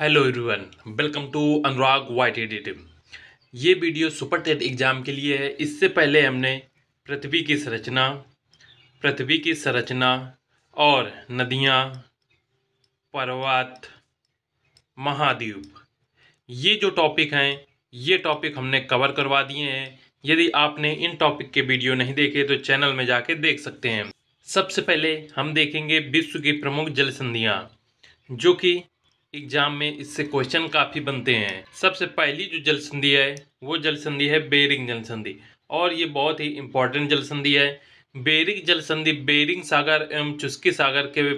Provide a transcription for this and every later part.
Hello everyone, welcome to Anurag वाइट एडिटिव। ये वीडियो सुपर टेट एग्जाम के लिए है। इससे पहले हमने पृथ्वी की संरचना और नदियाँ, पर्वत, महाद्वीप, ये जो टॉपिक हैं ये टॉपिक हमने कवर करवा दिए हैं। यदि आपने इन टॉपिक के वीडियो नहीं देखे तो चैनल में जाके देख सकते हैं। सबसे पहले हम देखेंगे विश्व की प्रमुख जल संधियाँ, जो कि एग्जाम में इससे क्वेश्चन काफ़ी बनते हैं। सबसे पहली जो जल संधि है वो जल संधि है बेरिंग जल संधि, और ये बहुत ही इम्पोर्टेंट जल संधि है। बेरिंग जल संधि बेरिंग सागर एवं चुस्की सागर के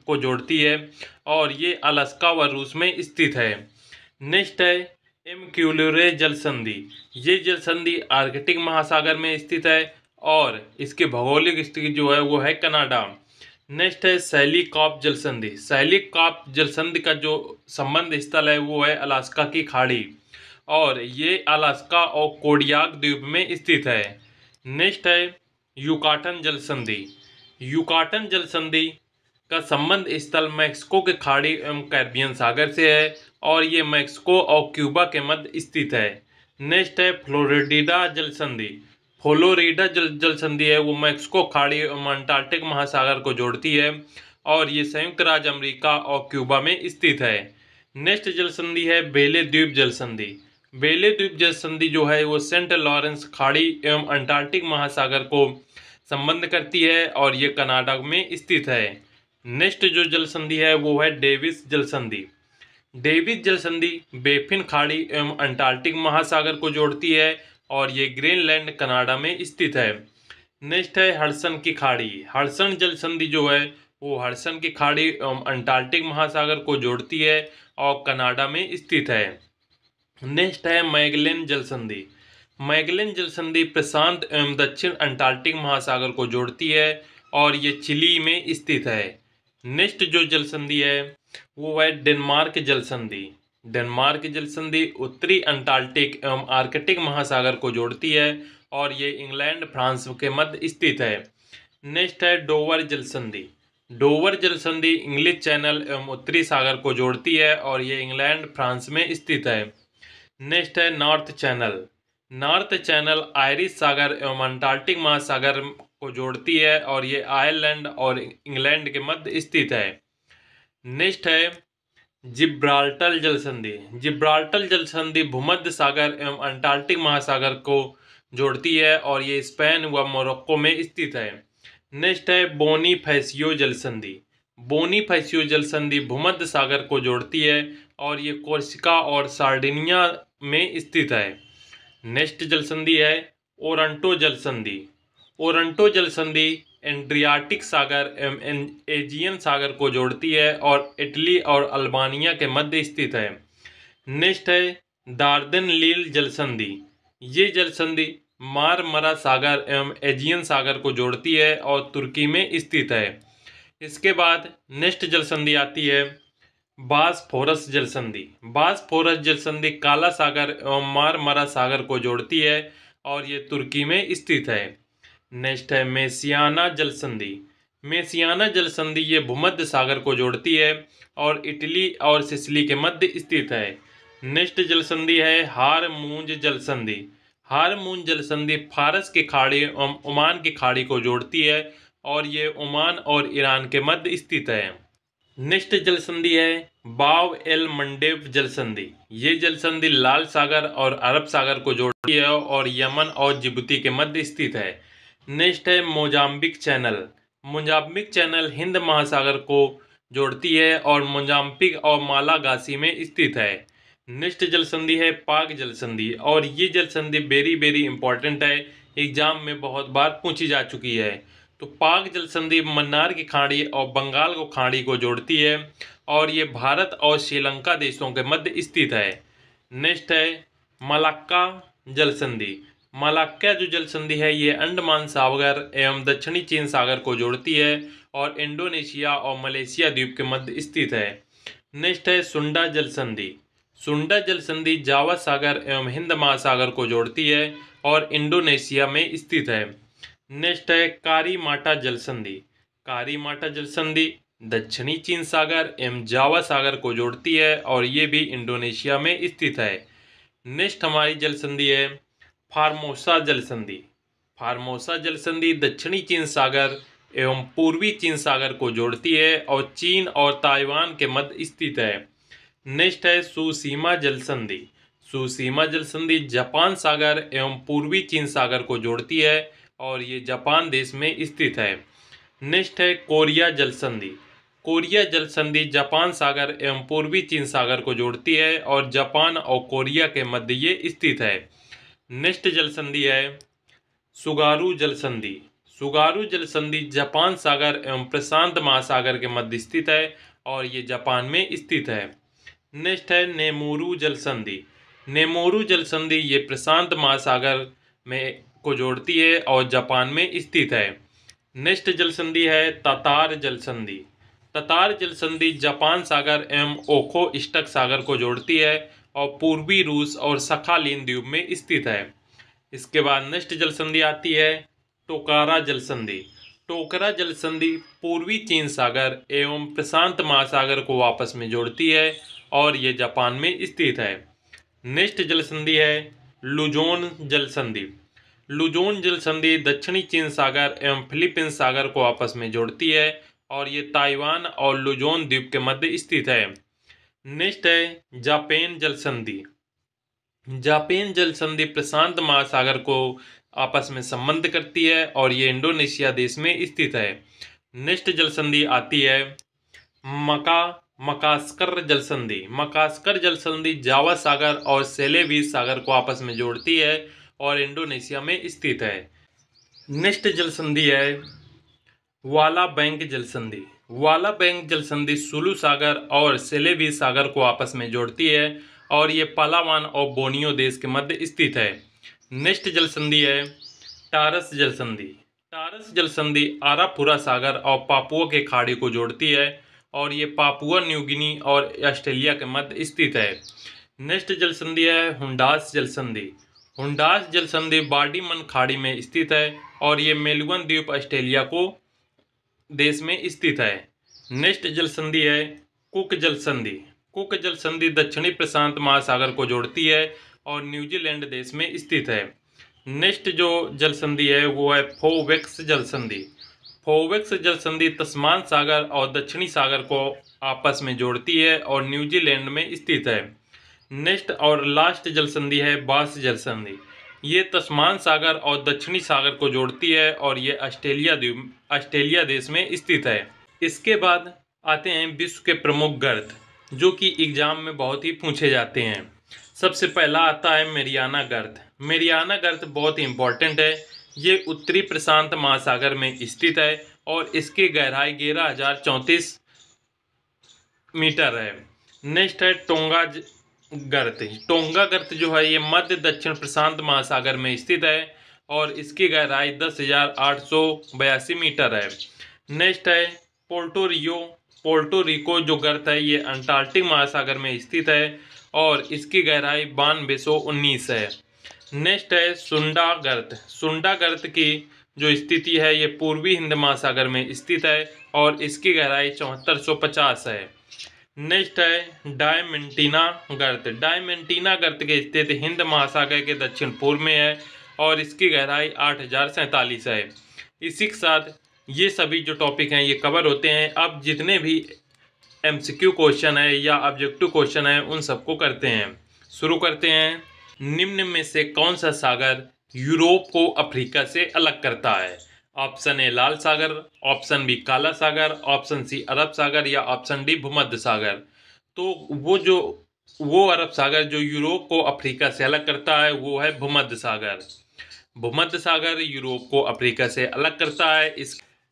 को जोड़ती है, और ये अलास्का व रूस में स्थित है। नेक्स्ट है एमक्यूलरे जल संधि। ये जल संधि आर्कटिक महासागर में स्थित है, और इसकी भौगोलिक स्थिति जो है वो है कनाडा। नेक्स्ट है सैली-कॉप जल संधि। सैली-कॉप जल संधि का जो संबंध स्थल है वो है अलास्का की खाड़ी, और ये अलास्का और कोडियाक द्वीप में स्थित है। नेक्स्ट है युकाटन जल संधि। युकाटन जल संधि का संबंध स्थल मैक्सिको के खाड़ी एवं कैरिबियन सागर से है, और ये मैक्सिको और क्यूबा के मध्य स्थित है। नेक्स्ट है फ्लोरिडा जल संधि। फ्लोरिडा जल संधि है वो मैक्सिको खाड़ी एवं अंटार्कटिक महासागर को जोड़ती है, और ये संयुक्त राज्य अमेरिका और क्यूबा में स्थित है। नेक्स्ट जल संधि है बेले द्वीप जल संधि। बेले द्वीप जल संधि जो है वो सेंट लॉरेंस खाड़ी एवं अंटार्कटिक महासागर को संबंध करती है, और ये कनाडा में स्थित है। नेक्स्ट जो जल संधि है वो है डेविस जल संधि। डेविस जल संधि बेफिन खाड़ी एवं अंटार्कटिक महासागर को जोड़ती है, और ये ग्रीनलैंड कनाडा में स्थित है। नेक्स्ट है हडसन की खाड़ी। हडसन जल संधि जो है वो हडसन की खाड़ी एवं अंटार्कटिक महासागर को जोड़ती है, और कनाडा में स्थित है। नेक्स्ट है मैगेलन जल संधि। मैगेलन जल संधि प्रशांत एवं दक्षिण अंटार्कटिक महासागर को जोड़ती है, और ये चिली में स्थित है। नेक्स्ट जो जल संधि है वो है डेनमार्क जल संधि। डेनमार्क जल संधि उत्तरी अंटार्कटिक एवं आर्कटिक महासागर को जोड़ती है, और ये इंग्लैंड फ्रांस के मध्य स्थित है। नेक्स्ट है डोवर जल संधि। डोवर जल संधि इंग्लिश चैनल एवं उत्तरी सागर को जोड़ती है, और ये इंग्लैंड फ्रांस में स्थित है। नेक्स्ट है north channel. North channel Irish सागर एवं अंटार्कटिक महासागर को जोड़ती है, और ये आयरलैंड और इंग्लैंड के मध्य स्थित है। नेक्स्ट है जिब्राल्टर जल संधि। जिब्राल्टर जल संधि भूमध्य सागर एवं अंटार्कटिक महासागर को जोड़ती है, और ये स्पेन व मोरक्को में स्थित है। नेक्स्ट है बोनीफेसियो जल संधि। बोनीफेसियो जल संधि भूमध्य सागर को जोड़ती है, और ये कोर्सिका और सार्डिनिया में स्थित है। नेक्स्ट जल संधि है ओरंटो जल संधि। ओरंटो जल संधि एड्रियाटिक सागर एवं एजियन सागर को जोड़ती है, और इटली और अल्बानिया के मध्य स्थित है। नेक्स्ट है दार्देनलील जल संधि। ये जल संधि मारमरा सागर एवं एजियन सागर को जोड़ती है, और तुर्की में स्थित है। इसके बाद नेक्स्ट जल संधि आती है बॉस्फोरस जल संधि। बॉस्फोरस जल संधि काला सागर एवं मारमरा सागर को जोड़ती है, और ये तुर्की में स्थित है। नेक्स्ट है मेसियाना जल संधि। मेसियाना जल संधि ये भूमध्य सागर को जोड़ती है, और इटली और सिसिली के मध्य स्थित है। नेक्स्ट जल संधि है हारमूज जल संधि। हारमूज जल संधि फारस की खाड़ी एवं ओमान की खाड़ी को जोड़ती है, और ये ओमान और ईरान के मध्य स्थित है। नेक्स्ट जल संधि है बाव एल मंडेब जल संधि। ये जल संधि लाल सागर और अरब सागर को जोड़ती है, और यमन और जिबूती के मध्य स्थित है। नेक्स्ट है Mozambique channel. Mozambique channel Hind महासागर को जोड़ती है, और मोजाम्बिक और मालागासी में स्थित है। नेक्स्ट जल संधि है पाक जल संधि, और ये जल संधि वेरी इंपॉर्टेंट है, एग्जाम में बहुत बार पूछी जा चुकी है। तो पाक जल संधि मन्नार की खाड़ी और बंगाल को खाड़ी को जोड़ती है, और ये भारत और श्रीलंका देशों के मध्य स्थित है। नेक्स्ट है मलाक्का जल संधि। मलाक्का जो जल संधि है ये अंडमान सागर एवं दक्षिणी चीन सागर को जोड़ती है, और इंडोनेशिया और मलेशिया द्वीप के मध्य स्थित है। नेक्स्ट है सुंडा जल संधि। सुंडा जल संधि जावा सागर एवं हिंद महासागर को जोड़ती है, और इंडोनेशिया में स्थित है। नेक्स्ट है कारीमाटा जल संधि। कारीमाटा जल संधि दक्षिणी चीन सागर एवं जावा सागर को जोड़ती है और ये भी इंडोनेशिया में स्थित है। नेक्स्ट हमारी जल संधि है फार्मोसा जल संधि। फार्मोसा जल संधि दक्षिणी चीन सागर एवं पूर्वी चीन सागर को जोड़ती है और चीन और ताइवान के मध्य स्थित है। नेक्स्ट है सुसीमा जल संधि। सुसीमा जल संधि जापान सागर एवं पूर्वी चीन सागर को जोड़ती है और ये जापान देश में स्थित है। नेक्स्ट है कोरिया जल संधि। कोरिया जल संधि जापान सागर एवं पूर्वी चीन सागर को जोड़ती है और जापान और कोरिया के मध्य ये स्थित है। नेक्स्ट जल संधि है सुगारू जल संधि। सुगारू जल संधि जापान सागर एवं प्रशांत महासागर के मध्य स्थित है और ये जापान में स्थित है। नेक्स्ट है नेमोरू जल संधि। नेमोरू जल संधि ये प्रशांत महासागर में को जोड़ती है और जापान में स्थित है। नेक्स्ट जल संधि है ततार जल संधि। ततार जल संधि जापान सागर एवं ओखोस्टक सागर को जोड़ती है और पूर्वी रूस और सखालिन द्वीप में स्थित है। इसके बाद नेक्स्ट जल संधि आती है टोकारा जल संधि। टोकरा जल संधि पूर्वी चीन सागर एवं प्रशांत महासागर को आपस में जोड़ती है और ये जापान में स्थित है। नेक्स्ट जल संधि है लुजोन जल संधि। लुजोन जल संधि दक्षिणी चीन सागर एवं फिलीपींस सागर को आपस में जोड़ती है और ये ताइवान और लुजोन द्वीप के मध्य स्थित है। नेक्स्ट है जापेन जल संधि। जापेन जल संधि प्रशांत महासागर को आपस में संबंध करती है और ये इंडोनेशिया देश में स्थित है। नेक्स्ट जल संधि आती है मकास्कर जल संधि। मकास्कर जल संधि जावा सागर और सेलेवीस सागर को आपस में जोड़ती है और इंडोनेशिया में स्थित है। नेक्स्ट जल संधि है वाला बैंक जल संधि। वाला बैंक जल संधि सुलू सागर और सेलेवीस सागर को आपस में जोड़ती है और ये पालावान और बोर्नियो देश के मध्य स्थित है। नेक्स्ट जल संधि है टारस जल संधि। टारस जल संधि आरापुरा सागर और पापुआ के खाड़ी को जोड़ती है और ये पापुआ न्यू गिनी और ऑस्ट्रेलिया के मध्य स्थित है। नेक्स्ट जल संधि है हुंडास जल संधि। हुंडास जल संधि बार्डिमन खाड़ी में स्थित है और ये मेलबर्न द्वीप ऑस्ट्रेलिया को देश में स्थित है। नेक्स्ट जल संधि है कुक जल संधि। कुक जल संधि दक्षिणी प्रशांत महासागर को जोड़ती है और न्यूजीलैंड देश में स्थित है। नेक्स्ट जो जल संधि है वो है फोवेक्स जल संधि। फोवेक्स जल संधि तस्मान सागर और दक्षिणी सागर को आपस में जोड़ती है और न्यूजीलैंड में स्थित है। नेक्स्ट और लास्ट जल संधि है बास जल संधि। ये तस्मान सागर और दक्षिणी सागर को जोड़ती है और ये ऑस्ट्रेलिया देश में स्थित है। इसके बाद आते हैं विश्व के प्रमुख गर्त जो कि एग्जाम में बहुत ही पूछे जाते हैं। सबसे पहला आता है मेरियाना गर्त। मेरियाना गर्त बहुत ही इंपॉर्टेंट है। ये उत्तरी प्रशांत महासागर में स्थित है और इसकी गहराई 11,034 मीटर है। नेक्स्ट है टोंगा गर्त। टोंगा गर्त जो है ये मध्य दक्षिण प्रशांत महासागर में स्थित है और इसकी गहराई 10,882 मीटर है। नेक्स्ट है पोर्टो रिको जो गर्त है ये अंटार्कटिक महासागर में स्थित है और इसकी गहराई 9219 है। नेक्स्ट है सुंडा गर्त। सुंडा गर्त की जो स्थिति है ये पूर्वी हिंद महासागर में स्थित है और इसकी गहराई 7450 है। नेक्स्ट है डायमेंटिना गर्त। डायमेंटिना गर्त की स्थिति हिंद महासागर के दक्षिण पूर्व में है और इसकी गहराई 8047 है। इसी के साथ ये सभी जो टॉपिक हैं ये कवर होते हैं। अब जितने भी MCQ क्वेश्चन है या ऑब्जेक्टिव क्वेश्चन है उन सबको करते हैं। शुरू करते हैं। निम्न में से कौन सा सागर यूरोप को अफ्रीका से अलग करता है? ऑप्शन ए लाल सागर, ऑप्शन बी काला सागर, ऑप्शन सी अरब सागर या ऑप्शन डी भूमध्य सागर। तो वो अरब सागर जो यूरोप को अफ्रीका से अलग करता है वो है भूमध्य सागर। भूमध्य सागर यूरोप को अफ्रीका से अलग करता है।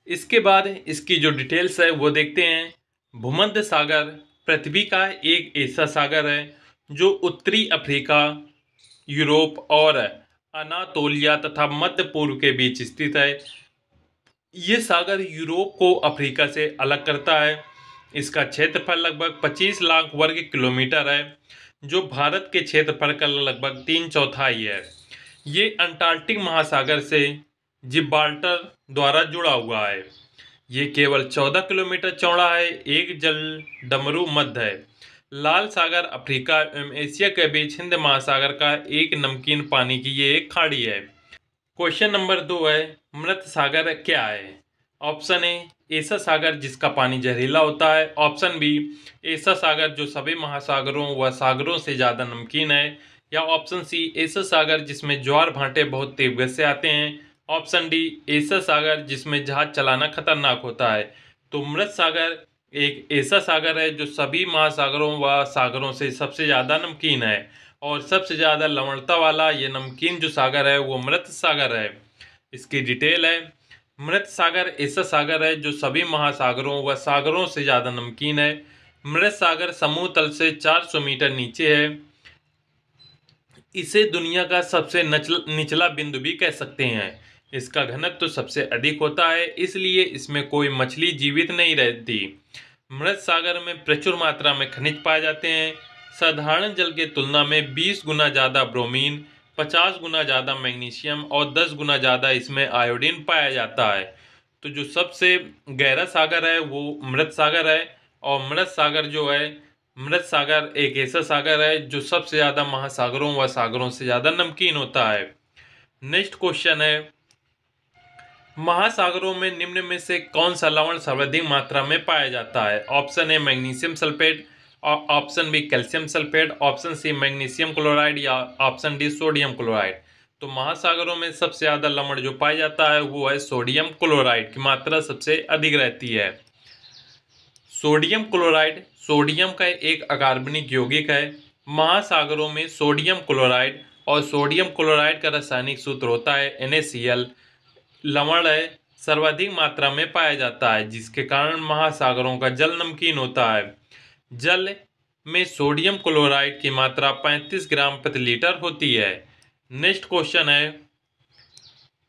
इसके बाद इसकी जो डिटेल्स है वो देखते हैं। भूमध्य सागर पृथ्वी का एक ऐसा सागर है जो उत्तरी अफ्रीका, यूरोप और अनातोलिया तथा मध्य पूर्व के बीच स्थित है। ये सागर यूरोप को अफ्रीका से अलग करता है। इसका क्षेत्रफल लगभग 25 लाख वर्ग किलोमीटर है जो भारत के क्षेत्रफल का लगभग 3/4 है। ये अंटार्कटिक महासागर से जिब्राल्टर द्वारा जुड़ा हुआ है। ये केवल 14 किलोमीटर चौड़ा है। एक जल डमरू मध्य है। लाल सागर अफ्रीका एवं एशिया के बीच हिंद महासागर का एक नमकीन पानी की ये एक खाड़ी है। क्वेश्चन नंबर 2 है, मृत सागर क्या है? ऑप्शन ए, ऐसा सागर जिसका पानी जहरीला होता है। ऑप्शन बी, ऐसा सागर जो सभी महासागरों व सागरों से ज्यादा नमकीन है। या ऑप्शन सी, ऐसा सागर जिसमें ज्वार भांटे बहुत तेज गति से आते हैं। ऑप्शन डी, ऐसा सागर जिसमें जहाज चलाना खतरनाक होता है। तो मृत सागर एक ऐसा सागर है जो सभी महासागरों व सागरों से सबसे ज्यादा नमकीन है और सबसे ज्यादा लवणता वाला ये नमकीन जो सागर है वो मृत सागर है। इसकी डिटेल है, मृत सागर ऐसा सागर है जो सभी महासागरों व सागरों से ज्यादा नमकीन है। मृत सागर समूह तल से 400 मीटर नीचे है। इसे दुनिया का सबसे निचला बिंदु भी कह सकते हैं। इसका घनत्व तो सबसे अधिक होता है, इसलिए इसमें कोई मछली जीवित नहीं रहती। मृत सागर में प्रचुर मात्रा में खनिज पाए जाते हैं। साधारण जल के तुलना में 20 गुना ज़्यादा ब्रोमीन, 50 गुना ज़्यादा मैग्नीशियम और 10 गुना ज़्यादा इसमें आयोडीन पाया जाता है। तो जो सबसे गहरा सागर है वो मृत सागर है। और मृत सागर जो है, मृत सागर एक ऐसा सागर है जो सबसे ज़्यादा महासागरों व सागरों से ज़्यादा नमकीन होता है। नेक्स्ट क्वेश्चन है, महासागरों में निम्न में से कौन सा लवण सर्वाधिक मात्रा में पाया जाता है? Option A, magnesium sulphate. Option B, calcium sulphate. Option C, magnesium chloride. या ऑप्शन डी, सोडियम क्लोराइड। तो महासागरों में सबसे ज्यादा लवण जो पाया जाता है वो है सोडियम क्लोराइड की मात्रा सबसे अधिक रहती है। सोडियम क्लोराइड सोडियम का एक अकार्बनिक यौगिक है। महासागरों में सोडियम क्लोराइड और सोडियम क्लोराइड का रासायनिक सूत्र होता है NaCl। लवण है सर्वाधिक मात्रा में पाया जाता है, जिसके कारण महासागरों का जल नमकीन होता है। जल में सोडियम क्लोराइड की मात्रा 35 ग्राम प्रति लीटर होती है। नेक्स्ट क्वेश्चन है,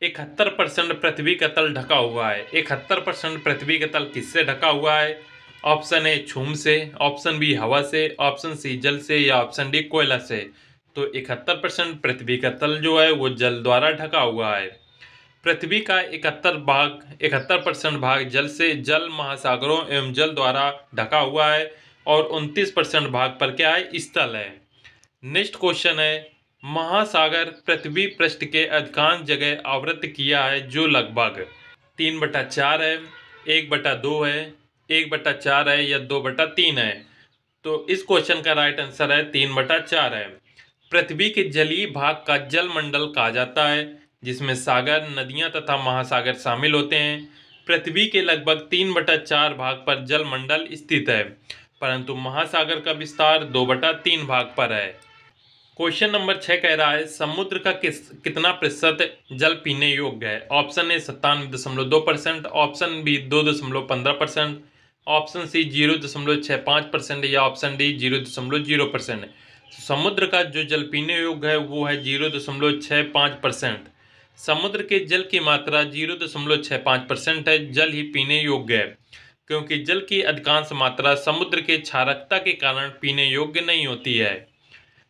71% पृथ्वी का तल ढका हुआ है। 71% पृथ्वी का तल किससे ढका हुआ है? ऑप्शन ए, छूम से। ऑप्शन बी, हवा से। ऑप्शन सी, जल से। या ऑप्शन डी, कोयला से। तो 71% पृथ्वी का तल जो है वो जल द्वारा ढका हुआ है। पृथ्वी का 71% भाग जल से, जल महासागरों एवं जल द्वारा ढका हुआ है। और 29% भाग पर क्या है? स्थल है। नेक्स्ट क्वेश्चन है, महासागर पृथ्वी पृष्ठ के अधिकांश जगह आवृत किया है जो लगभग 3/4 है, 1/2 है, 1/4 है या 2/3 है। तो इस क्वेश्चन का राइट आंसर है 3/4 है। पृथ्वी के जलीय भाग का जल मंडल कहा जाता है, जिसमें सागर, नदियां तथा महासागर शामिल होते हैं। पृथ्वी के लगभग 3/4 भाग पर जल मंडल स्थित है, परंतु महासागर का विस्तार 2/3 भाग पर है। क्वेश्चन नंबर 6 कह रहा है, समुद्र का कितना प्रतिशत जल पीने योग्य है? Option A 97.2%। Option B 2.15%। Option C 0.65% या ऑप्शन डी 0.0%। समुद्र का जो जल पीने योग्य है वो है 0.65%। समुद्र के जल की मात्रा 0.65% है। जल ही पीने योग्य है, क्योंकि जल की अधिकांश मात्रा समुद्र के क्षारकता के कारण पीने योग्य नहीं होती है।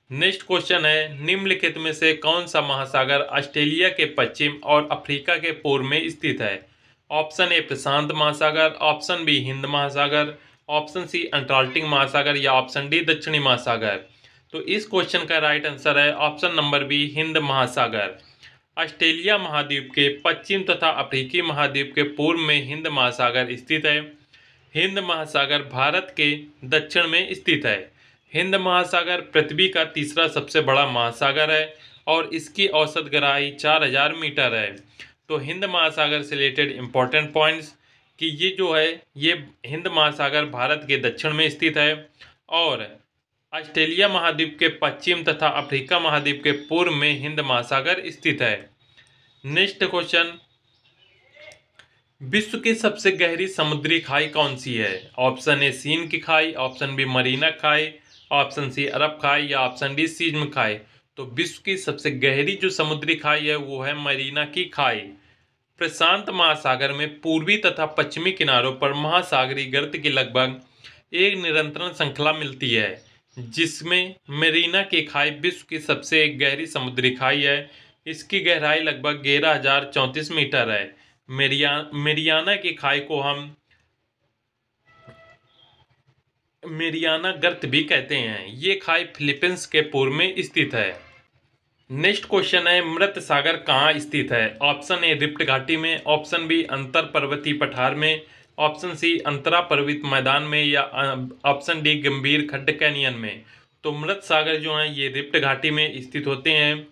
नेक्स्ट क्वेश्चन है, निम्नलिखित में से कौन सा महासागर ऑस्ट्रेलिया के पश्चिम और अफ्रीका के पूर्व में स्थित है? ऑप्शन ए, प्रशांत महासागर। ऑप्शन बी, हिंद महासागर। ऑप्शन सी, अंटार्कटिक महासागर। या ऑप्शन डी, दक्षिणी महासागर। तो इस क्वेश्चन का राइट आंसर है ऑप्शन नंबर बी, हिंद महासागर। ऑस्ट्रेलिया महाद्वीप के पश्चिम तथा अफ्रीकी महाद्वीप के पूर्व में हिंद महासागर स्थित है। हिंद महासागर भारत के दक्षिण में स्थित है। हिंद महासागर पृथ्वी का तीसरा सबसे बड़ा महासागर है और इसकी औसत गहराई 4000 मीटर है। तो हिंद महासागर से रिलेटेड इंपॉर्टेंट पॉइंट्स कि ये जो है ये हिंद महासागर भारत के दक्षिण में स्थित है और ऑस्ट्रेलिया महाद्वीप के पश्चिम तथा अफ्रीका महाद्वीप के पूर्व में हिंद महासागर स्थित है। नेक्स्ट क्वेश्चन, विश्व की सबसे गहरी समुद्री खाई कौन सी है? ऑप्शन ए, सीन की खाई। ऑप्शन बी, मरीना खाई। ऑप्शन सी, अरब खाई। या ऑप्शन डी, सिज्म खाई। तो विश्व की सबसे गहरी जो समुद्री खाई है वो है मरीना की खाई। प्रशांत महासागर में पूर्वी तथा पश्चिमी किनारों पर महासागरीय गर्त की लगभग एक निरंतर श्रृंखला मिलती है, जिसमें मरीना की खाई विश्व की सबसे गहरी समुद्री खाई है। इसकी गहराई लगभग 11,034 मीटर है। मेरियाना की खाई को हम मेरियाना गर्त भी कहते हैं। ये खाई फिलीपींस के पूर्व में स्थित है। नेक्स्ट क्वेश्चन है, मृत सागर कहाँ स्थित है? ऑप्शन ए रिफ्ट घाटी में, ऑप्शन बी अंतर पर्वतीय पठार में, ऑप्शन सी अंतरा पर्वत मैदान में, या ऑप्शन डी गंभीर खड्ड कैनियन में। तो मृत सागर जो हैं ये रिफ्ट घाटी में स्थित होते हैं।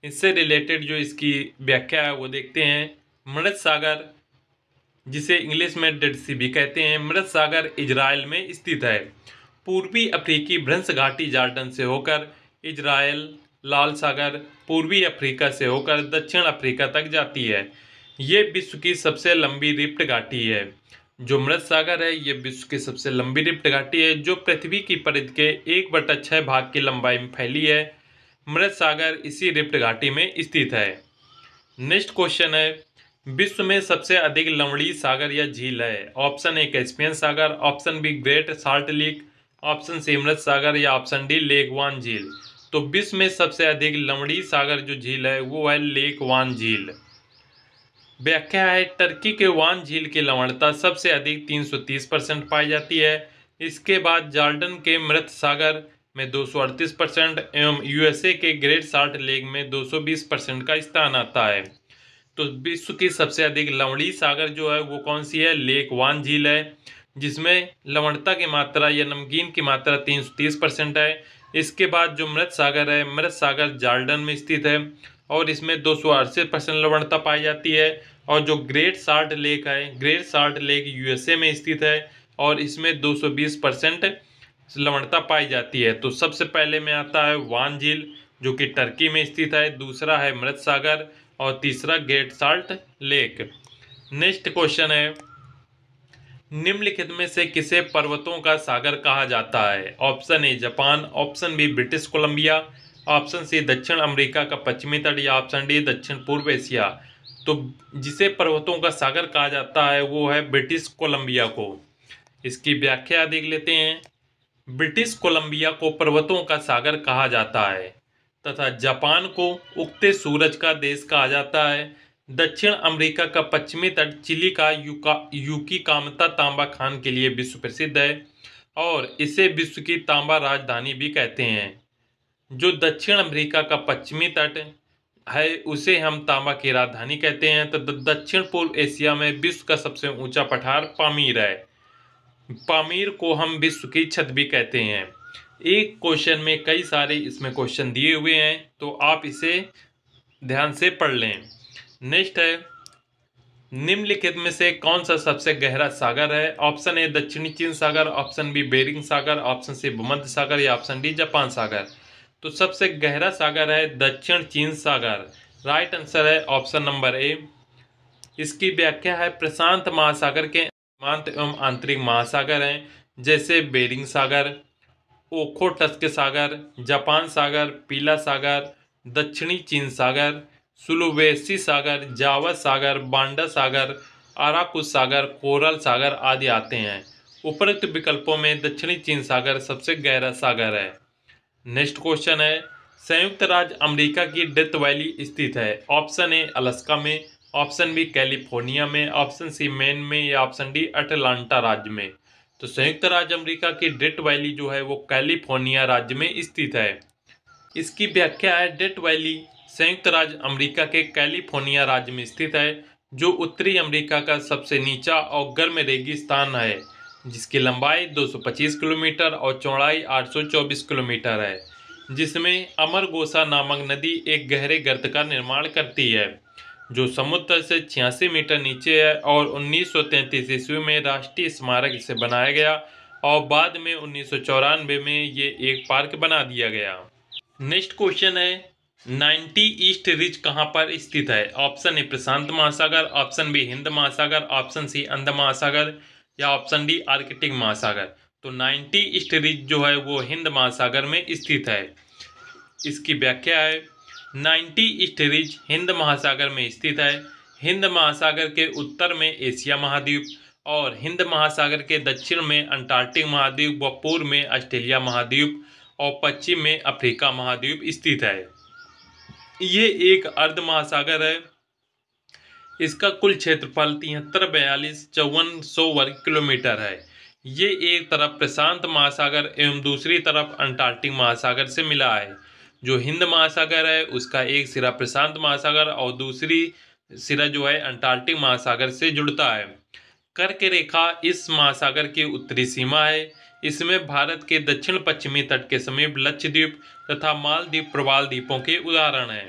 इससे रिलेटेड जो इसकी व्याख्या है वो देखते हैं। मृत सागर, जिसे इंग्लिश में डेड सी भी कहते हैं, मृत सागर इजराइल में स्थित है। पूर्वी अफ्रीकी भ्रंश घाटी जॉर्डन से होकर इजराइल, लाल सागर, पूर्वी अफ्रीका से होकर दक्षिण अफ्रीका तक जाती है। ये विश्व की सबसे लंबी रिफ्ट घाटी है। जो मृत सागर है ये विश्व की सबसे लंबी रिफ्ट घाटी है, जो पृथ्वी की परिधि के 1/6 भाग की लंबाई में फैली है। मृत सागर इसी रिफ्ट घाटी में स्थित है। नेक्स्ट क्वेश्चन है, विश्व में सबसे अधिक लवणीय सागर या झील है? ऑप्शन ए कैस्पियन सागर, option B Great Salt Lake, option C मृत सागर, या ऑप्शन डी लेक वान झील। तो विश्व में सबसे अधिक लवणीय सागर जो झील है वो है लेक वान झील। व्याख्या है, टर्की के वान झील की लवणता सबसे अधिक 330% पाई जाती है। इसके बाद जॉर्डन के मृत सागर में 238% एवं यूएसए के ग्रेट साल्ट लेक में 220% का स्थान आता है। तो विश्व की सबसे अधिक लवणीय सागर जो है वो कौन सी है? लेक वान झील है, जिसमेमें लवणता की मात्रा या नमकीन की मात्रा 330% है। इसके बाद जो मृत सागर है, मृत सागर जॉर्डन में स्थित है और इसमें 268% लवणता पाई जाती है। और जो ग्रेट साल्ट लेक है, ग्रेट साल्ट लेक यूएसए में स्थित है और इसमें 220% लवणता पाई जाती है। तो सबसे पहले में आता है वान झील जो कि टर्की में स्थित है, दूसरा है मृत सागर और तीसरा great Salt lake. Next question है, निम्नलिखित में से किसे पर्वतों का सागर कहा जाता है? Option A Japan, option B British Columbia, option C दक्षिण अमेरिका का पश्चिमी तट, या ऑप्शन डी दक्षिण पूर्व एशिया। तो जिसे पर्वतों का सागर कहा जाता है वो है ब्रिटिश कोलंबिया को। इसकी व्याख्या देख लेते हैं। ब्रिटिश कोलंबिया को पर्वतों का सागर कहा जाता है तथा जापान को उगते सूरज का देश कहा जाता है। दक्षिण अमेरिका का पश्चिमी तट चिली का यूकाता तांबा खान के लिए विश्व प्रसिद्ध है और इसे विश्व की तांबा राजधानी भी कहते हैं। जो दक्षिण अमेरिका का पश्चिमी तट है उसे हम तांबा की राजधानी कहते हैं। तो दक्षिण पूर्व एशिया में विश्व का सबसे ऊंचा पठार पामीर है। पामीर को हम विश्व की छत भी कहते हैं। एक क्वेश्चन में कई सारे इसमें क्वेश्चन दिए हुए हैं तो आप इसे ध्यान से पढ़ लें। नेक्स्ट है, निम्नलिखित में से कौन सा सबसे गहरा सागर है? ऑप्शन ए दक्षिणी चीन सागर, ऑप्शन बी बेरिंग सागर, ऑप्शन सी भूमध्य सागर, या ऑप्शन डी जापान सागर। तो सबसे गहरा सागर है दक्षिण चीन सागर। राइट आंसर है ऑप्शन नंबर ए। इसकी व्याख्या है, प्रशांत महासागर के सीमांत एवं आंतरिक महासागर हैं, जैसे बेरिंग सागर, ओखोटस्क सागर, जापान सागर, पीला सागर, दक्षिणी चीन सागर, सुलवेसी सागर, जावा सागर, बांडा सागर, आराकुस सागर, कोरल सागर आदि आते हैं। उपरोक्त विकल्पों में दक्षिणी चीन सागर सबसे गहरा सागर है। नेक्स्ट क्वेश्चन है, संयुक्त राज्य अमेरिका की डेथ वैली स्थित है? ऑप्शन ए अलास्का में, ऑप्शन बी कैलिफोर्निया में, ऑप्शन सी मेन में, या ऑप्शन डी अटलांटा राज्य में। तो संयुक्त राज्य अमेरिका की डेथ वैली जो है वो कैलिफोर्निया राज्य में स्थित है। इसकी व्याख्या है, डेथ वैली संयुक्त राज्य अमेरिका के कैलिफोर्निया राज्य में स्थित है, जो उत्तरी अमेरिका का सबसे नीचा और गर्म रेगिस्तान है, जिसकी लंबाई 225 किलोमीटर और चौड़ाई 824 किलोमीटर है, जिसमें अमरगोसा नामक नदी एक गहरे गर्त का निर्माण करती है, जो समुद्र से 86 मीटर नीचे है और 1933 ईस्वी में राष्ट्रीय स्मारक इसे बनाया गया और बाद में 1994 में ये एक पार्क बना दिया गया। नेक्स्ट क्वेश्चन है, 90 ईस्ट रिज कहाँ पर स्थित है? ऑप्शन ए प्रशांत महासागर, ऑप्शन बी हिंद महासागर, ऑप्शन सी अंध महासागर, या ऑप्शन डी आर्कटिक महासागर। तो 90 ईस्ट रिज जो है वो हिंद महासागर में स्थित है। इसकी व्याख्या है, 90 ईस्ट रिज हिंद महासागर में स्थित है। हिंद महासागर के उत्तर में एशिया महाद्वीप और हिंद महासागर के दक्षिण में अंटार्कटिक महाद्वीप व पूर्व में ऑस्ट्रेलिया महाद्वीप और पश्चिम में अफ्रीका महाद्वीप स्थित है। ये एक अर्ध महासागर है। इसका कुल क्षेत्रफल 73,42,54 वर्ग किलोमीटर है। ये एक तरफ प्रशांत महासागर एवं दूसरी तरफ अंटार्कटिक महासागर से मिला है। जो हिंद महासागर है उसका एक सिरा प्रशांत महासागर और दूसरी सिरा जो है अंटार्कटिक महासागर से जुड़ता है। कर्क रेखा इस महासागर की उत्तरी सीमा है। इसमें भारत के दक्षिण पश्चिमी तट के समीप लक्षद्वीप तथा मालदीव प्रवाल द्वीपों के उदाहरण हैं।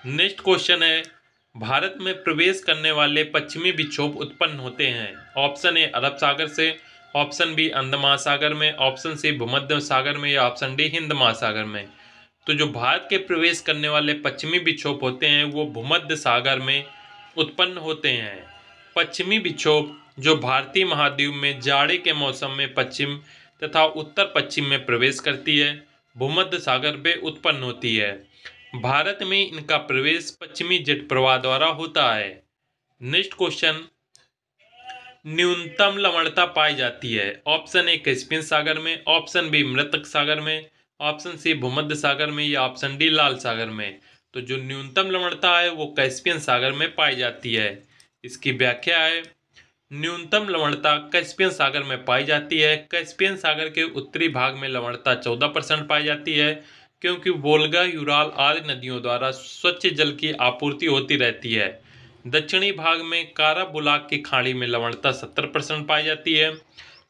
नेक्स्ट क्वेश्चन है, भारत में प्रवेश करने वाले पश्चिमी विक्षोभ उत्पन्न होते हैं। ऑप्शन ए अरब सागर से, ऑप्शन बी अंड महासागर में, ऑप्शन सी भूमध्य सागर में या ऑप्शन डी हिंद महासागर में। तो जो भारत के प्रवेश करने वाले पश्चिमी विक्षोभ होते हैं वो भूमध्य सागर में उत्पन्न होते हैं। पश्चिमी विक्षोभ जो भारतीय महाद्वीप में जाड़े के मौसम में पश्चिम तथा उत्तर पश्चिम में प्रवेश करती है, भूमध्य सागर में उत्पन्न होती है। भारत में इनका प्रवेश पश्चिमी जेट प्रवाह द्वारा होता है। नेक्स्ट क्वेश्चन, न्यूनतम लवणता पाई जाती है। ऑप्शन ए कैस्पियन सागर में, ऑप्शन बी मृतक सागर में, ऑप्शन सी भूमध्य सागर में या ऑप्शन डी लाल सागर में। तो जो न्यूनतम लवणता है वो कैस्पियन सागर में पाई जाती है। इसकी व्याख्या है, न्यूनतम लवणता कैस्पियन सागर में पाई जाती है। कैस्पियन सागर के उत्तरी भाग में लवणता 14% पाई जाती है, क्योंकि वोल्गा, यूराल आदि नदियों द्वारा स्वच्छ जल की आपूर्ति होती रहती है। दक्षिणी भाग में काराबुलाक की खाड़ी में लवणता 70% पाई जाती है।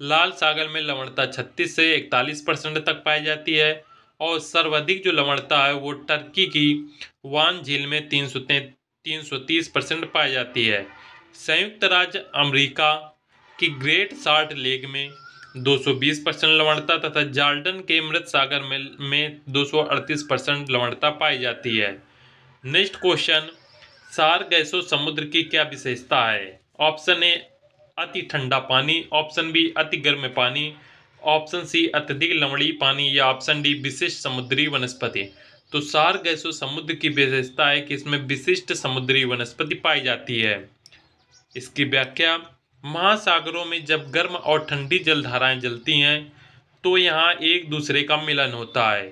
लाल सागर में लवणता 36 से 41% तक पाई जाती है और सर्वाधिक जो लवणता है वो टर्की की वान झील में 330% पाई जाती है। संयुक्त राज्य अमेरिका की ग्रेट साल्ट लेक में 220% लवणता तथा जॉर्डन के मृत सागर में 238% लवणता पाई जाती है। नेक्स्ट क्वेश्चन, सारगैसो समुद्र की क्या विशेषता है। ऑप्शन ए अति ठंडा पानी, ऑप्शन बी अति गर्म पानी, ऑप्शन सी अत्यधिक लवणीय पानी या ऑप्शन डी विशिष्ट समुद्री वनस्पति। तो सारगैसो समुद्र की विशेषता है कि इसमें विशिष्ट समुद्री वनस्पति पाई जाती है। इसकी व्याख्या, महासागरों में जब गर्म और ठंडी जलधाराएं जलती हैं तो यहाँ एक दूसरे का मिलन होता है।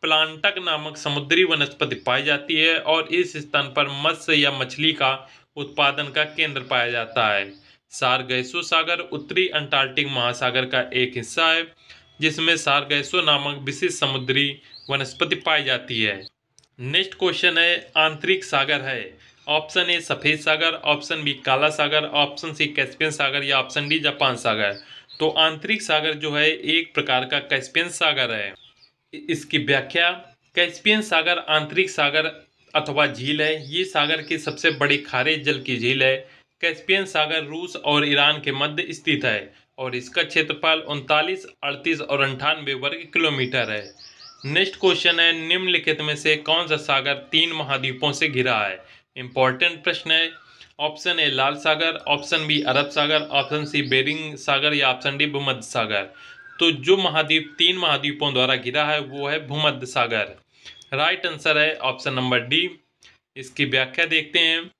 प्लांटक नामक समुद्री वनस्पति पाई जाती है और इस स्थान पर मत्स्य या मछली का उत्पादन का केंद्र पाया जाता है। सारगैसो सागर उत्तरी अंटार्कटिक महासागर का एक हिस्सा है जिसमें सारगैसो नामक विशिष्ट समुद्री वनस्पति पाई जाती है। नेक्स्ट क्वेश्चन है, आंतरिक सागर है। ऑप्शन ए सफेद सागर, ऑप्शन बी काला सागर, ऑप्शन सी कैस्पियन सागर या ऑप्शन डी जापान सागर। तो आंतरिक सागर जो है एक प्रकार का कैस्पियन सागर है। इसकी व्याख्या, कैस्पियन सागर आंतरिक सागर अथवा झील है। ये सागर की सबसे बड़ी खारे जल की झील है। कैस्पियन सागर रूस और ईरान के मध्य स्थित है और इसका क्षेत्रफल 39, 38 और 98 वर्ग किलोमीटर है। नेक्स्ट क्वेश्चन है, निम्नलिखित में से कौन सा सागर 3 महाद्वीपों से घिरा है। इंपॉर्टेंट प्रश्न है। ऑप्शन ए लाल सागर, ऑप्शन बी अरब सागर, ऑप्शन सी बेरिंग सागर या ऑप्शन डी भूमध्य सागर। तो जो महाद्वीप 3 महाद्वीपों द्वारा घिरा है वो है भूमध्य सागर। राइट आंसर है ऑप्शन नंबर डी। इसकी व्याख्या देखते हैं।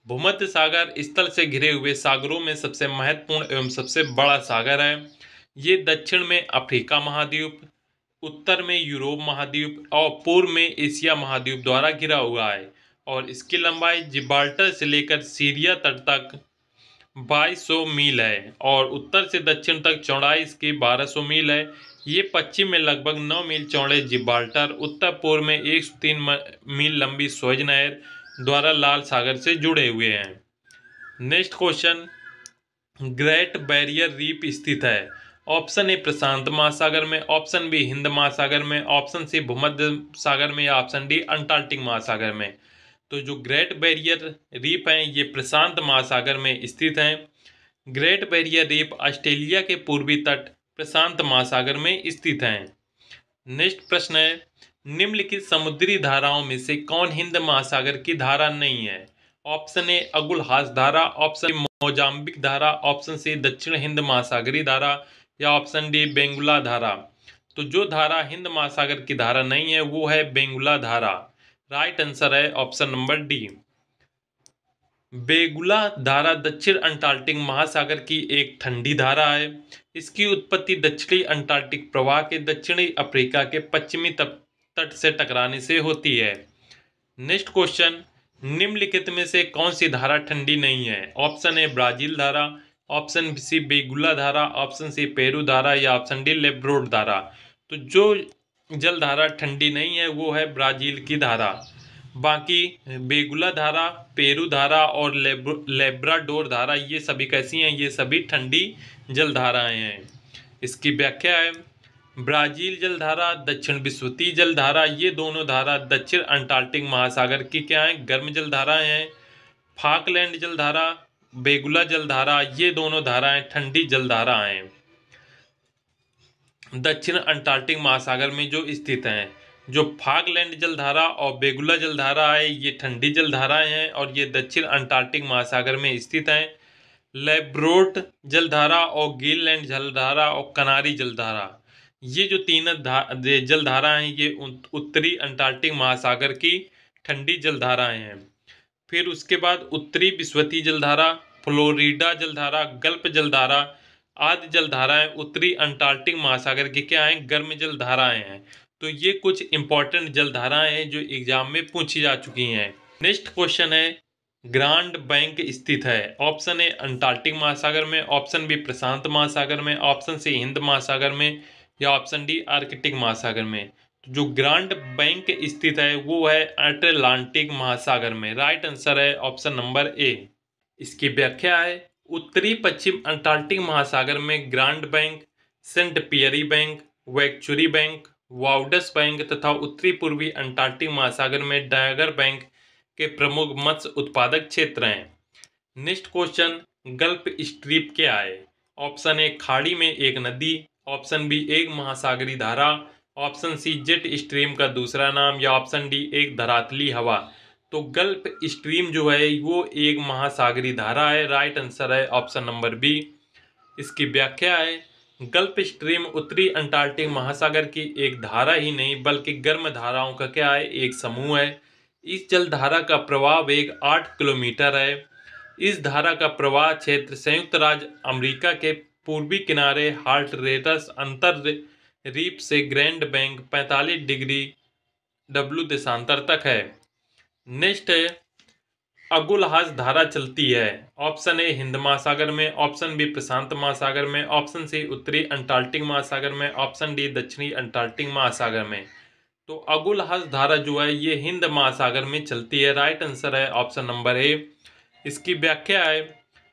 भूमध्य सागर स्थल से घिरे हुए सागरों में सबसे महत्वपूर्ण एवं सबसे बड़ा सागर है। ये दक्षिण में अफ्रीका महाद्वीप, उत्तर में यूरोप महाद्वीप और पूर्व में एशिया महाद्वीप द्वारा घिरा हुआ है और इसकी लंबाई जिब्राल्टर से लेकर सीरिया तट तक 2200 मील है और उत्तर से दक्षिण तक चौड़ाई इसकी 1200 मील है। ये पश्चिम में लगभग 9 मील चौड़े जिब्राल्टर, उत्तर पूर्व में 103 मील लंबी सुएज नहर द्वारा लाल सागर से जुड़े हुए हैं। Next question, great barrier reef स्थित है। ऑप्शन ए प्रशांत महासागर में, ऑप्शन बी हिंद महासागर में, ऑप्शन सी भूमध्य सागर में या ऑप्शन डी अंटार्कटिक महासागर में। तो जो ग्रेट बैरियर रीफ हैं ये प्रशांत महासागर में स्थित हैं। ग्रेट बैरियर रीफ ऑस्ट्रेलिया के पूर्वी तट प्रशांत महासागर में स्थित हैं। नेक्स्ट प्रश्न है, निम्नलिखित समुद्री धाराओं में से कौन हिंद महासागर की धारा नहीं है। ऑप्शन ए अगुलहास धारा, ऑप्शन मोजाम्बिक धारा, ऑप्शन सी दक्षिण हिंद महासागरी धारा या ऑप्शन डी बेंगुला धारा। तो जो धारा हिंद महासागर की धारा नहीं है वो है बेंगुला धारा। राइट आंसर है ऑप्शन नंबर डी। बेंगुला धारा दक्षिण अंटार्कटिक महासागर की एक ठंडी धारा है। इसकी उत्पत्ति दक्षिणी अंटार्कटिक प्रवाह के दक्षिणी अफ्रीका के पश्चिमी तट से टकराने से होती है। नेक्स्ट क्वेश्चन, निम्नलिखित में से कौन सी धारा ठंडी नहीं है? ऑप्शन ए ब्राजील धारा, ऑप्शन सी बेगुला धारा, ऑप्शन सी पेरू धारा या ऑप्शन डी लेब्रोड धारा। तो जो जल धारा ठंडी नहीं है वो है ब्राजील की धारा। बाकी बेगुला धारा, पेरू धारा और लेब्राडोर धारा ये सभी कैसी हैं? ये सभी ठंडी जल धाराएं हैं। इसकी व्याख्या है, ब्राजील जलधारा, दक्षिण विस्वती जलधारा, ये दोनों धारा दक्षिण अंटार्कटिक महासागर की क्या है? गर्म जलधाराएं हैं। फाकलैंड जलधारा, बेगुला जलधारा, ये दोनों धाराएं ठंडी जलधाराएं हैं, दक्षिण अंटार्कटिक महासागर में जो स्थित हैं। जो फाकलैंड जलधारा और बेगुला जलधारा है ये ठंडी जलधाराएं हैं और ये दक्षिण अंटार्कटिक महासागर में स्थित हैं। लेब्रोड जलधारा और ग्रीनलैंड जलधारा और कनारी जलधारा, ये जो तीन जलधाराएं हैं ये उत्तरी अंटार्कटिक महासागर की ठंडी जलधाराएं हैं। फिर उसके बाद उत्तरी विस्वती जलधारा, फ्लोरिडा जलधारा, गल्फ जलधारा आदि जलधाराएं उत्तरी अंटार्कटिक महासागर की क्या हैं? गर्म जलधाराएं हैं। तो ये कुछ इंपॉर्टेंट जलधाराएं हैं जो एग्जाम में पूछी जा चुकी हैं। नेक्स्ट क्वेश्चन है, ग्रांड बैंक स्थित है? ऑप्शन ए अंटार्कटिक महासागर में, ऑप्शन बी प्रशांत महासागर में, ऑप्शन सी हिंद महासागर में या ऑप्शन डी आर्कटिक महासागर में। तो जो ग्रांड बैंक स्थित है वो है अटलांटिक महासागर में। राइट आंसर है ऑप्शन नंबर ए। इसकी व्याख्या है, उत्तरी पश्चिम अंटार्कटिक महासागर में ग्रांड बैंक, सेंट पियरी बैंक, वैक्चुरी बैंक, वाउडस बैंक तथा उत्तरी पूर्वी अंटार्कटिक महासागर में डायगर बैंक के प्रमुख मत्स्य उत्पादक क्षेत्र हैं। नेक्स्ट क्वेश्चन, गल्फ स्ट्रीम क्या है? ऑप्शन ए खाड़ी में एक नदी, ऑप्शन बी एक महासागरी धारा, ऑप्शन सी जेट स्ट्रीम का दूसरा नाम या ऑप्शन डी एक धरातली हवा। तो गल्फ स्ट्रीम जो है वो एक महासागरी धारा है। राइट आंसर है ऑप्शन नंबर बी। इसकी व्याख्या है, गल्फ स्ट्रीम उत्तरी अंटार्कटिक महासागर की एक धारा ही नहीं बल्कि गर्म धाराओं का क्या है? एक समूह है। इस जलधारा का प्रवाह वेग 8 किलोमीटर है। इस धारा का प्रवाह क्षेत्र संयुक्त राज्य अमेरिका के पूर्वी किनारे हार्टरेटस अंतरद्वीप से ग्रैंड बैंक 45 डिग्री W देशांतर तक है। नेक्स्ट है, अगुलहास धारा चलती है? ऑप्शन ए हिंद महासागर में, ऑप्शन बी प्रशांत महासागर में, ऑप्शन सी उत्तरी अंटार्कटिक महासागर में, ऑप्शन डी दक्षिणी अंटार्कटिक महासागर में। तो अगुलहास धारा जो है ये हिंद महासागर में चलती है। राइट आंसर है ऑप्शन नंबर ए। इसकी व्याख्या है,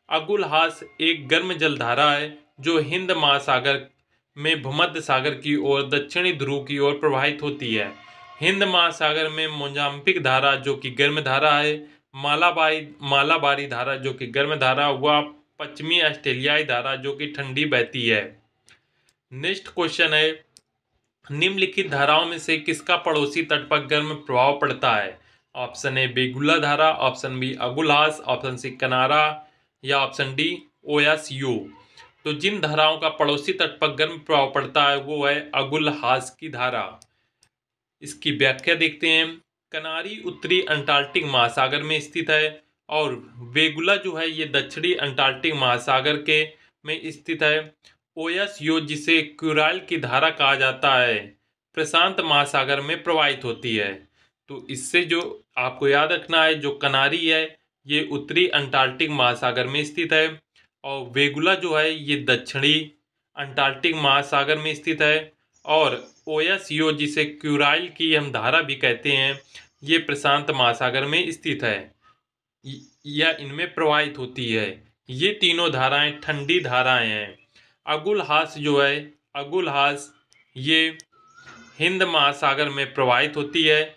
अगुलहास एक गर्म जलधारा है जो हिंद महासागर में भूमध्य सागर की ओर दक्षिणी ध्रुव की ओर प्रवाहित होती है। हिंद महासागर में मोजाम्बिक धारा जो कि गर्म धारा है, मालाबारी धारा जो कि गर्म धारा, व पश्चिमी ऑस्ट्रेलियाई धारा जो कि ठंडी बहती है। नेक्स्ट क्वेश्चन है, निम्नलिखित धाराओं में से किसका पड़ोसी तट पर गर्म प्रभाव पड़ता है? ऑप्शन ए बेगुला धारा, option B Agulhas, option C कनारा या ऑप्शन डी ओयासियो। तो जिन धाराओं का पड़ोसी तट पर गर्म प्रभाव पड़ता है वो है अगुलहास की धारा। इसकी व्याख्या देखते हैं, कनारी उत्तरी अंटार्कटिक महासागर में स्थित है और बेगुला जो है ये दक्षिणी अंटार्कटिक महासागर के में स्थित है। ओयासियो जिसे क्यूराइल की धारा कहा जाता है प्रशांत महासागर में प्रवाहित होती है। तो इससे जो आपको याद रखना है, जो कनारी है ये उत्तरी अंटार्कटिक महासागर में स्थित है और बेगुला जो है ये दक्षिणी अंटार्कटिक महासागर में स्थित है और ओयासियो जिसे क्यूराइल की हम धारा भी कहते हैं ये प्रशांत महासागर में स्थित है या इनमें प्रवाहित होती है। ये तीनों धाराएं ठंडी धाराएं हैं। अगुलहास जो है, अगुलहास ये हिंद महासागर में प्रवाहित होती है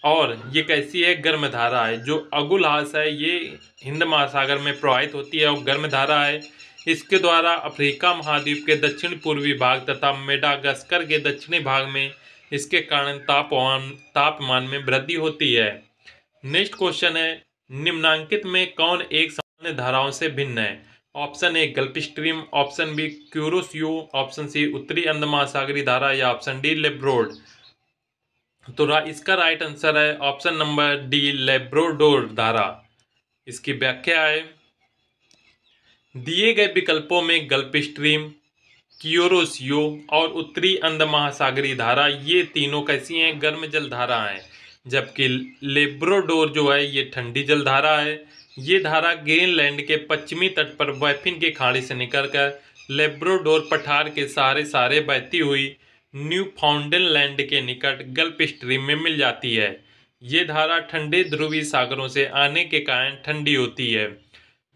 और ये कैसी है? गर्म धारा है। जो अगुलहास है ये हिंद महासागर में प्रवाहित होती है और गर्म धारा है। इसके द्वारा अफ्रीका महाद्वीप के दक्षिण पूर्वी भाग तथा मेडागास्कर के दक्षिणी भाग में इसके कारण तापमान में वृद्धि होती है। नेक्स्ट क्वेश्चन है, निम्नांकित में कौन एक सामान्य धाराओं से भिन्न है? Option A Gulf Stream, option B Kuroshio, option C उत्तरी अंध महासागरी धारा या ऑप्शन डी लेब्रोड। तो इसका राइट आंसर है ऑप्शन नंबर डी लेब्रोडोर धारा। इसकी व्याख्या है, दिए गए विकल्पों में गल्फ स्ट्रीम, क्यूरोसियो और उत्तरी अंध महासागरी धारा ये तीनों कैसी हैं? गर्म जल धारा हैं। जबकि लेब्राडोर जो है ये ठंडी जलधारा है। ये धारा ग्रीनलैंड के पश्चिमी तट पर बैफिन की खाड़ी से निकलकर लेब्राडोर पठार के सहारे बहती हुई न्यूफाउंडलैंड के निकट गल्फ स्ट्रीम में मिल जाती है। ये धारा ठंडे ध्रुवीय सागरों से आने के कारण ठंडी होती है।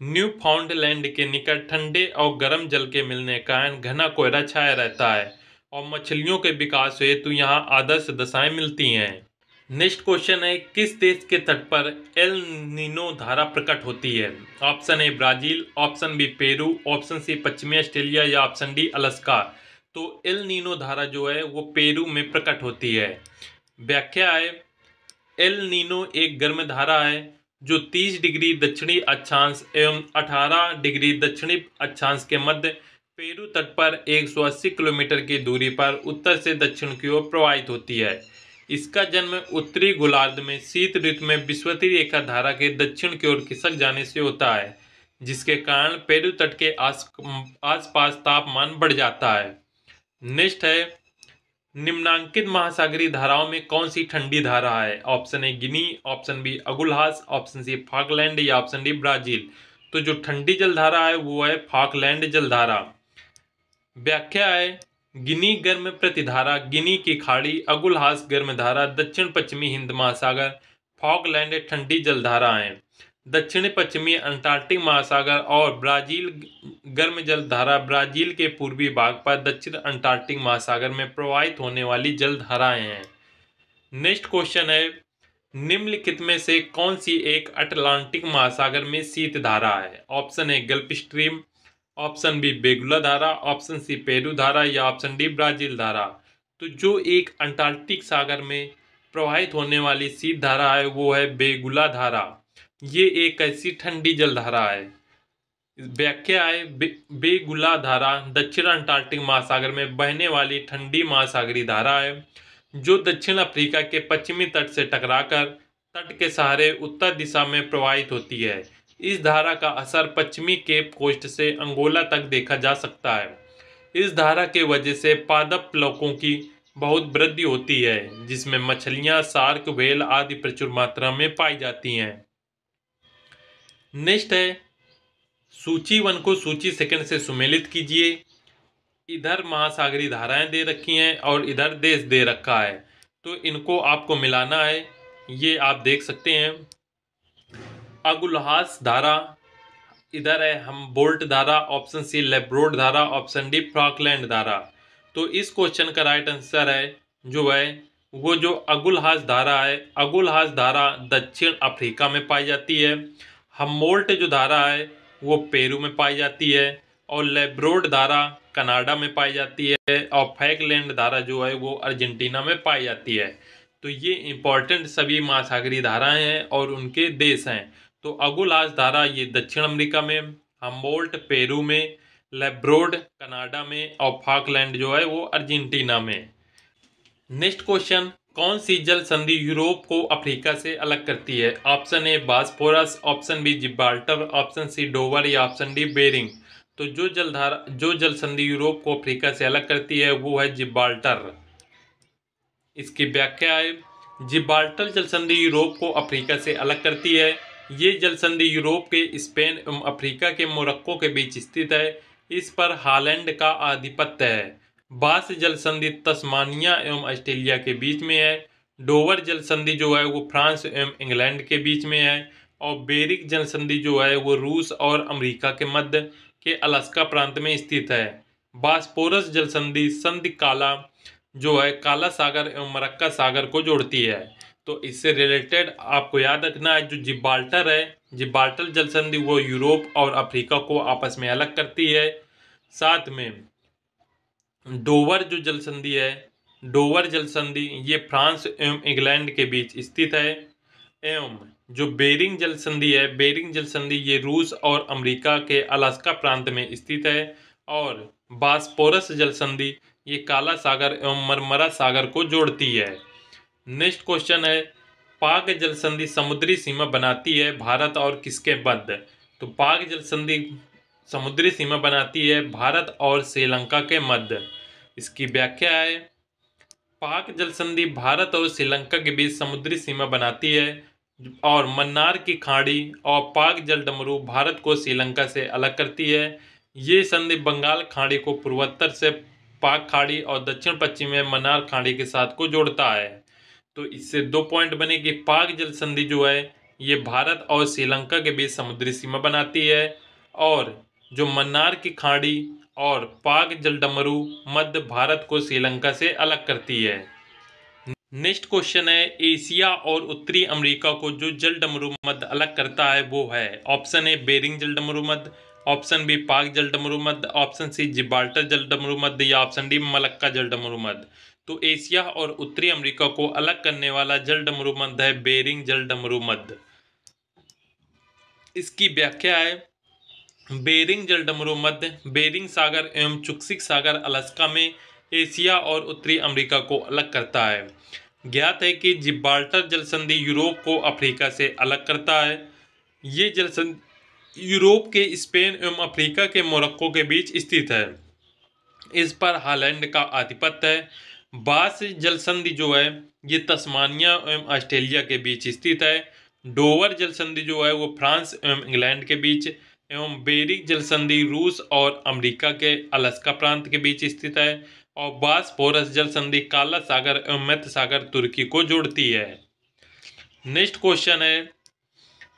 न्यूफाउंडलैंड के निकट ठंडे और गर्म जल के मिलने के कारण घना कोहरा छाया रहता है और मछलियों के विकास हेतु यहाँ आदर्श दशाएं मिलती हैं। नेक्स्ट क्वेश्चन है, किस देश के तट पर एल नीनो धारा प्रकट होती है? Option A Brazil, option B Peru, option C पश्चिमी ऑस्ट्रेलिया या ऑप्शन डी अलास्का। तो एल नीनो धारा जो है वो पेरू में प्रकट होती है। व्याख्या है, एल नीनो एक गर्म धारा है जो 30 डिग्री दक्षिणी अक्षांश एवं 18 डिग्री दक्षिणी अक्षांश के मध्य पेरू तट पर 180 किलोमीटर की दूरी पर उत्तर से दक्षिण की ओर प्रवाहित होती है। इसका जन्म उत्तरी गोलार्ध में शीत ऋतु में विषुवतीय रेखा धारा के दक्षिण की ओर खिसक जाने से होता है, जिसके कारण पेरू तट के आसपास तापमान बढ़ जाता है। नेक्स्ट है, निम्नांकित महासागरीय धाराओं में कौन सी ठंडी धारा है? Option A Guinea, option B Agulhas, option C Falkland या ऑप्शन डी ब्राजील। तो जो ठंडी जलधारा है वो है फॉकलैंड जलधारा। व्याख्या है, गिनी गर्म प्रतिधारा गिनी की खाड़ी, अगुल्हास गर्म धारा दक्षिण पश्चिमी हिंद महासागर, फॉकलैंड ठंडी जलधारा है। दक्षिण पश्चिमी अंटार्कटिक महासागर और ब्राजील गर्म जलधारा ब्राजील के पूर्वी भाग पर दक्षिण अंटार्कटिक महासागर में प्रवाहित होने वाली जलधाराएं हैं। नेक्स्ट क्वेश्चन है, निम्नलिखित में से कौन सी एक अटलांटिक महासागर में शीत धारा है? Option A Gulf Stream, option B Benguela धारा, ऑप्शन सी पेरू धारा या ऑप्शन डी ब्राजील धारा। तो जो एक अंटार्कटिक सागर में प्रवाहित होने वाली शीत धारा है वो है बेगुला धारा। ये एक ऐसी ठंडी जलधारा है। व्याख्या है, बेगुला धारा दक्षिण अंटार्कटिक महासागर में बहने वाली ठंडी महासागरीय धारा है जो दक्षिण अफ्रीका के पश्चिमी तट से टकराकर तट के सहारे उत्तर दिशा में प्रवाहित होती है। इस धारा का असर पश्चिमी केप कोस्ट से अंगोला तक देखा जा सकता है। इस धारा के वजह से पादप प्लवकों की बहुत वृद्धि होती है, जिसमें मछलियां, शार्क, व्हेल आदि प्रचुर मात्रा में पाई जाती हैं। नेक्स्ट है, सूची 1 को सूची 2 से सुमेलित कीजिए। इधर महासागरीय धाराएं दे रखी हैं और इधर देश दे रखा है, तो इनको आपको मिलाना है। ये आप देख सकते हैं, अगुल्हास धारा इधर है, हमबोल्ट धारा, ऑप्शन सी लेब्रोड धारा, ऑप्शन डी फॉकलैंड धारा। तो इस क्वेश्चन का राइट आंसर है जो है वो जो अगुल्हास धारा है। अगुल्हास धारा दक्षिण अफ्रीका में पाई जाती है। हमबोल्ट जो धारा है वो पेरू में पाई जाती है और लेब्रोड धारा कनाडा में पाई जाती है और फॉकलैंड धारा जो है वो अर्जेंटीना में पाई जाती है। तो ये इंपॉर्टेंट सभी महासागरीय धाराएं हैं और उनके देश हैं। तो अगुल्हास धारा ये दक्षिण अमेरिका में, हमबोल्ट पेरू में, लेब्रोड कनाडा में और फॉकलैंड जो है वो अर्जेंटीना में। नेक्स्ट क्वेश्चन, कौन सी जल संधि यूरोप को अफ्रीका से अलग करती है? Option A Bosphorus, option B Gibraltar, option C Dover या ऑप्शन डी बेरिंग। तो जो जल संधि यूरोप को अफ्रीका से अलग करती है वो है जिब्राल्टर। इसकी व्याख्या है, जिब्राल्टर जल संधि यूरोप को अफ्रीका से अलग करती है। ये जल संधि यूरोप के स्पेन एवं अफ्रीका के मोरक्को के बीच स्थित है। इस पर हॉलैंड का आधिपत्य है। बास जल संधि तस्मानिया एवं ऑस्ट्रेलिया के बीच में है। डोवर जल संधि जो है वो फ्रांस एवं इंग्लैंड के बीच में है और बेरिक जल संधि जो है वो रूस और अमेरिका के मध्य के अलास्का प्रांत में स्थित है। बॉस्फोरस जल संधि संधि काला जो है काला सागर एवं मरक्का सागर को जोड़ती है। तो इससे रिलेटेड आपको याद रखना है, जो जिब्राल्टर है, जिब्राल्टर जल संधि वो यूरोप और अफ्रीका को आपस में अलग करती है। साथ में डोवर जो जल संधि है, डोवर जल संधि ये फ्रांस एवं इंग्लैंड के बीच स्थित है। एवं जो बेरिंग जल संधि है, बेरिंग जल संधि ये रूस और अमेरिका के अलास्का प्रांत में स्थित है। और बॉस्फोरस जल संधि ये काला सागर एवं मरमरा सागर को जोड़ती है। नेक्स्ट क्वेश्चन है, पाक जल संधि समुद्री सीमा बनाती है भारत और किसके मध्य? तो पाक जल संधि समुद्री सीमा बनाती है भारत और श्रीलंका के मध्य। इसकी व्याख्या है, पाक जल संधि भारत और श्रीलंका के बीच समुद्री सीमा बनाती है और मन्नार की खाड़ी और पाक जल डमरू भारत को श्रीलंका से अलग करती है। ये संधि बंगाल खाड़ी को पूर्वोत्तर से पाक खाड़ी और दक्षिण पश्चिम में मन्नार खाड़ी के साथ को जोड़ता है। तो इससे 2 पॉइंट बने कि पाक जल संधि जो है ये भारत और श्रीलंका के बीच समुद्री सीमा बनाती है और जो मन्नार की खाड़ी और पाक जल डमरू मध्य भारत को श्रीलंका से अलग करती है। नेक्स्ट क्वेश्चन है, एशिया और उत्तरी अमेरिका को जो जल डमरू मध्य अलग करता है वो है, ऑप्शन ए बेरिंग जल डमरू मध्य, ऑप्शन बी पाक जल डमरू मध्य, ऑप्शन सी जिब्राल्टर जल डमरू मध्य या ऑप्शन डी मलक्का जल डमरू मध्य। तो एशिया और उत्तरी अमेरिका को अलग करने वाला जल डमरू मध्य है बेरिंग जल डमरू मध्य। इसकी व्याख्या है, बेरिंग जल डमरू मध्य बेरिंग सागर एवं चुक्सिक सागर अलास्का में एशिया और उत्तरी अमेरिका को अलग करता है। ज्ञात है कि जिब्राल्टर जल संधि यूरोप को अफ्रीका से अलग करता है। ये जल संधि यूरोप के स्पेन एवं अफ्रीका के मोरक्को के बीच स्थित है। इस पर हॉलैंड का आधिपत्य है। बास जल संधि जो है ये तस्मानिया एवं ऑस्ट्रेलिया के बीच स्थित है। डोवर जल संधि जो है वो फ्रांस एवं इंग्लैंड के बीच एवं बेरिंग जल संधि रूस और अमेरिका के अलास्का प्रांत के बीच स्थित है और बॉस्फोरस जल संधि काला सागर एवं मध्य सागर तुर्की को जोड़ती है। नेक्स्ट क्वेश्चन है,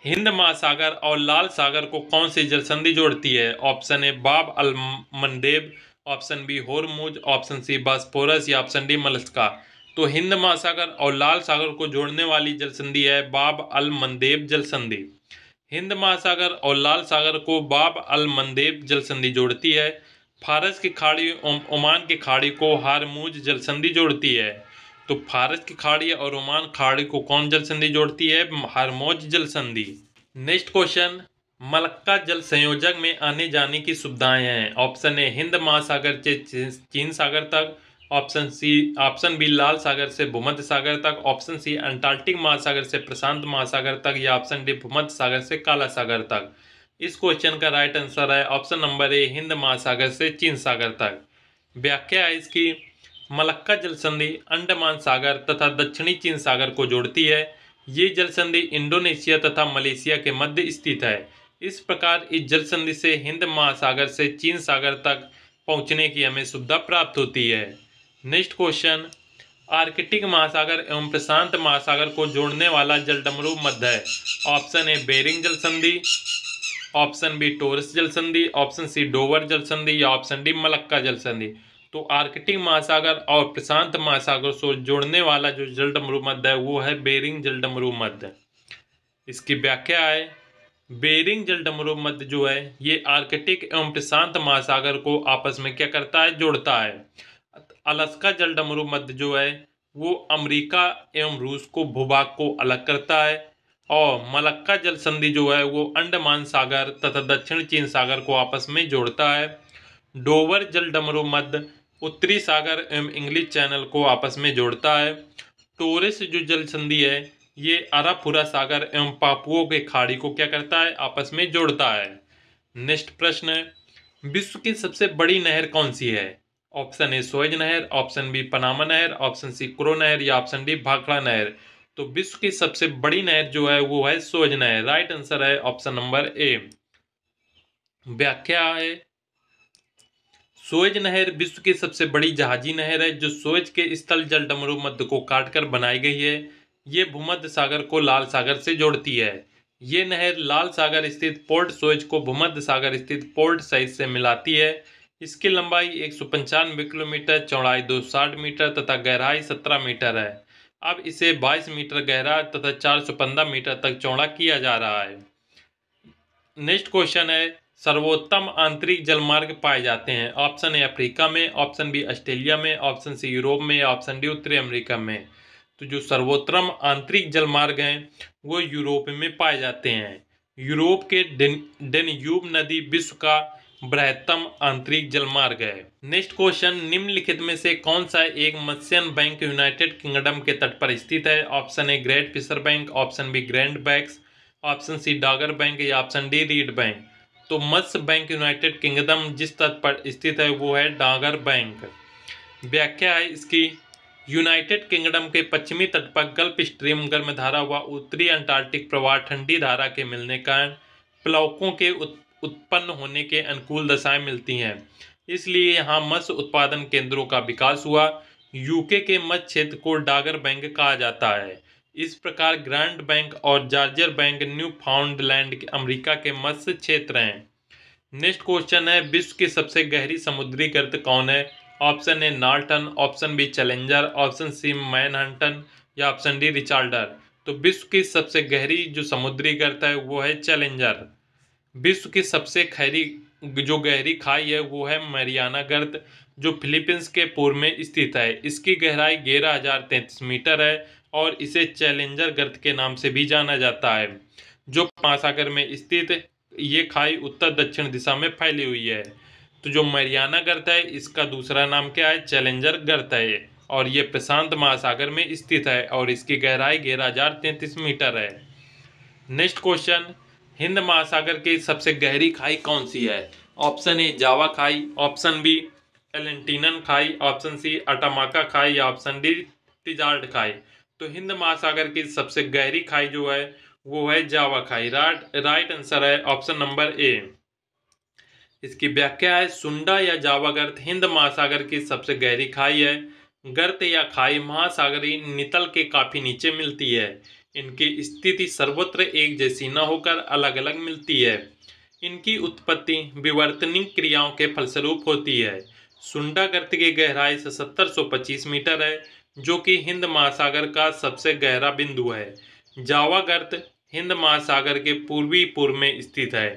हिंद महासागर और लाल सागर को कौन सी जल संधि जोड़ती है? Option A Bab al Mandeb, option B Hormuz, option C Bosphorus या ऑप्शन डी मलस्का। तो हिंद महासागर और लाल सागर को जोड़ने वाली जल संधि है बाब अल मंदेब जल संधि। हिंद महासागर और लाल सागर को बाब अल मंदेब जल संधि जोड़ती है। फारस की खाड़ी ओमान की खाड़ी को हारमूज जल संधि जोड़ती है। तो फारस की खाड़ी और ओमान खाड़ी को कौन जल संधि जोड़ती है? हारमूज जल संधि। नेक्स्ट क्वेश्चन, मलक्का जल संयोजक में आने जाने की सुविधाएं हैं। ऑप्शन ए हिंद महासागर से चीन सागर तक, ऑप्शन बी लाल सागर से भूमध्य सागर तक, ऑप्शन सी अंटार्कटिक महासागर से प्रशांत महासागर तक या ऑप्शन डी भूमध्य सागर से काला सागर तक। इस क्वेश्चन का राइट आंसर है ऑप्शन नंबर ए हिंद महासागर से चीन सागर तक। व्याख्या है इसकी, मलक्का जल संधि अंडमान सागर तथा दक्षिणी चीन सागर को जोड़ती है। ये जल संधि इंडोनेशिया तथा मलेशिया के मध्य स्थित है। इस प्रकार इस जल संधि से हिंद महासागर से चीन सागर तक पहुंचने की हमें सुविधा प्राप्त होती है। नेक्स्ट क्वेश्चन, आर्कटिक महासागर एवं प्रशांत महासागर को जोड़ने वाला जल डमरू मध्य है। ऑप्शन ए बेरिंग जल संधि, ऑप्शन बी टोरस जल संधि, ऑप्शन सी डोवर जल संधि या ऑप्शन डी मलक्का जल संधि। तो आर्कटिक महासागर और प्रशांत महासागर को जोड़ने वाला जो जल डमरू मध्य है वो है बेरिंग जल डमरू मध्य। इसकी व्याख्या है, बेरिंग जल डमरू मध्य जो है ये आर्कटिक एवं प्रशांत महासागर को आपस में क्या करता है? जोड़ता है। अलास्का जल डमरू मध्य जो है वो अमेरिका एवं रूस को भूभाग को अलग करता है और मलक्का जल संधि जो है वो अंडमान सागर तथा दक्षिण चीन सागर को आपस में जोड़ता है। डोवर जल डमरू मध्य उत्तरी सागर एवं इंग्लिश चैनल को आपस में जोड़ता है। टोरस जो जल संधि है ये अरापुरा सागर एवं पापुओं के खाड़ी को क्या करता है? आपस में जोड़ता है। नेक्स्ट प्रश्न, विश्व की सबसे बड़ी नहर कौन सी है? ऑप्शन ए सुएज नहर, ऑप्शन बी पनामा नहर, ऑप्शन सी क्रो नहर या ऑप्शन डी भाखड़ा नहर। तो विश्व की सबसे बड़ी नहर जो है वो है सुएज नहर। राइट आंसर है ऑप्शन नंबर ए। व्याख्या है, सुएज नहर विश्व की सबसे बड़ी जहाजी नहर है जो सुएज के स्थल जल डमरू मध्य को काटकर बनाई गई है। ये भूमध्य सागर को लाल सागर से जोड़ती है। ये नहर लाल सागर स्थित पोर्ट सुएज को भूमध्य सागर स्थित पोर्ट साइज से मिलाती है। इसकी लंबाई 195 किलोमीटर, चौड़ाई 260 मीटर तथा गहराई 17 मीटर है। अब इसे 22 मीटर गहरा तथा 415 मीटर तक चौड़ा किया जा रहा है। नेक्स्ट क्वेश्चन है, सर्वोत्तम आंतरिक जलमार्ग पाए जाते हैं। ऑप्शन ए अफ्रीका में, ऑप्शन बी ऑस्ट्रेलिया में, ऑप्शन सी यूरोप में या ऑप्शन डी उत्तरी अमेरिका में। तो जो सर्वोत्तम आंतरिक जलमार्ग हैं वो यूरोप में पाए जाते हैं। यूरोप के डेन्यूब नदी विश्व का बृहत्तम आंतरिक जलमार्ग है। नेक्स्ट क्वेश्चन, निम्नलिखित में से कौन सा एक मत्स्य बैंक यूनाइटेड किंगडम के तट पर स्थित है? Option A Great Fisher Bank, option B Grand Banks, option C Dogger Bank या ऑप्शन डी रीड बैंक। तो मत्स्य बैंक यूनाइटेड किंगडम जिस तट पर स्थित है वो है डागर बैंक। व्याख्या है इसकी, यूनाइटेड किंगडम के पश्चिमी तट पर गल्फ स्ट्रीम गर्म धारा व उत्तरी अंटार्कटिक प्रवाह ठंडी धारा के मिलने के कारण प्लवकों के उत्पन्न होने के अनुकूल दशाएं मिलती हैं। इसलिए यहाँ मत्स्य उत्पादन केंद्रों का विकास हुआ। यूके के मत्स्य क्षेत्र को डागर बैंक कहा जाता है। इस प्रकार ग्रैंड बैंक और जॉर्जर बैंक न्यू फाउंडलैंड अमेरिका के मत्स्य क्षेत्र हैं। नेक्स्ट क्वेश्चन है, विश्व की सबसे गहरी समुद्री गर्त कौन है? Option A Norton, option B Challenger, option C Manhattan या ऑप्शन डी रिचार्डर। तो विश्व की सबसे गहरी जो समुद्री गर्त है वो है चैलेंजर। विश्व की सबसे गहरी खाई है वो है मैरियाना गर्त, जो फिलीपींस के पूर्व में स्थित है। इसकी गहराई 11,033 मीटर है और इसे चैलेंजर गर्त के नाम से भी जाना जाता है। जो महासागर में स्थित ये खाई उत्तर दक्षिण दिशा में फैली हुई है। तो जो मैरियाना गर्त है इसका दूसरा नाम क्या है? चैलेंजर गर्त है और ये प्रशांत महासागर में स्थित है और इसकी गहराई 11,033 मीटर है। नेक्स्ट क्वेश्चन, हिंद महासागर की सबसे गहरी खाई कौन सी है? ऑप्शन ए जावा खाई, ऑप्शन बी एलेंटीनन खाई, ऑप्शन सी अटामाका खाई या ऑप्शन डी टिजार्ड खाई। तो हिंद महासागर की सबसे गहरी खाई जो है वो है जावा खाई। राइट आंसर है ऑप्शन नंबर ए। इसकी व्याख्या है, सुंडा या जावा गर्त हिंद महासागर की सबसे गहरी खाई है। गर्त या खाई महासागरीय नितल के काफी नीचे मिलती है। इनकी स्थिति सर्वत्र एक जैसी न होकर अलग अलग मिलती है। इनकी उत्पत्ति विवर्तनिक क्रियाओं के फलस्वरूप होती है। सुंडा गर्त की गहराई 7725 मीटर है, जो कि हिंद महासागर का सबसे गहरा बिंदु है। जावा गर्त हिंद महासागर के पूर्व में स्थित है।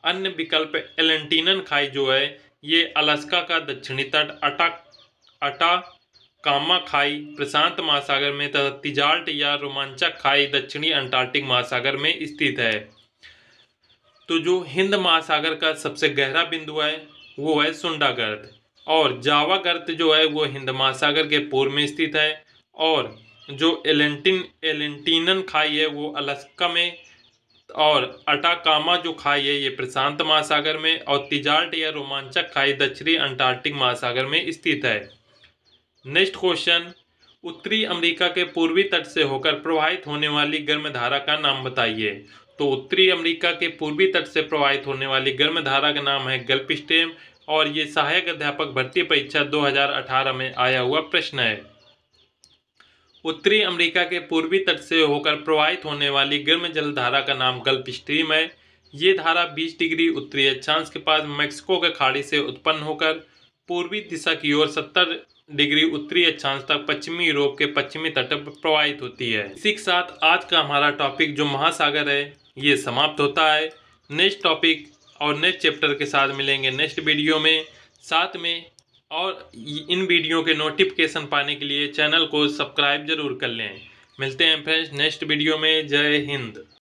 अन्य विकल्प एलेंटीनन खाई जो है ये अलास्का का दक्षिणी तट, अटाकामा खाई प्रशांत महासागर में तथा तिजाल्ट या रोमांचक खाई दक्षिणी अंटार्कटिक महासागर में स्थित है। तो जो हिंद महासागर का सबसे गहरा बिंदु है वो है सुंडा गर्त और जावा गर्त जो है वो हिंद महासागर के पूर्व में स्थित है और जो एलेंटीनन खाई है वो अलास्का में और अटाकामा जो खाई है ये प्रशांत महासागर में और तिजाल्ट या रोमांचक खाई दक्षिणी अंटार्कटिक महासागर में स्थित है। नेक्स्ट क्वेश्चन, उत्तरी अमेरिका के पूर्वी तट से होकर प्रवाहित होने वाली गर्म धारा का नाम बताइए। तो उत्तरी अमेरिका के पूर्वी तट से प्रवाहित होने वाली गर्म धारा का नाम है गल्फ स्ट्रीम और ये सहायक अध्यापक भर्ती परीक्षा 2018 में आया हुआ प्रश्न है। उत्तरी अमेरिका के पूर्वी तट से होकर प्रवाहित होने वाली गर्म जल धारा का नाम गल्फ स्ट्रीम है। ये धारा 20 डिग्री उत्तरी अक्षांश के पास मैक्सिको के खाड़ी से उत्पन्न होकर पूर्वी दिशा की ओर 70 डिग्री उत्तरी अक्षांश तक पश्चिमी यूरोप के पश्चिमी तट पर प्रवाहित होती है। इसी के साथ आज का हमारा टॉपिक जो महासागर है ये समाप्त होता है। नेक्स्ट टॉपिक और नेक्स्ट चैप्टर के साथ मिलेंगे नेक्स्ट वीडियो में। साथ में और इन वीडियो के नोटिफिकेशन पाने के लिए चैनल को सब्सक्राइब जरूर कर लें। मिलते हैं फ्रेंड्स नेक्स्ट वीडियो में। जय हिंद।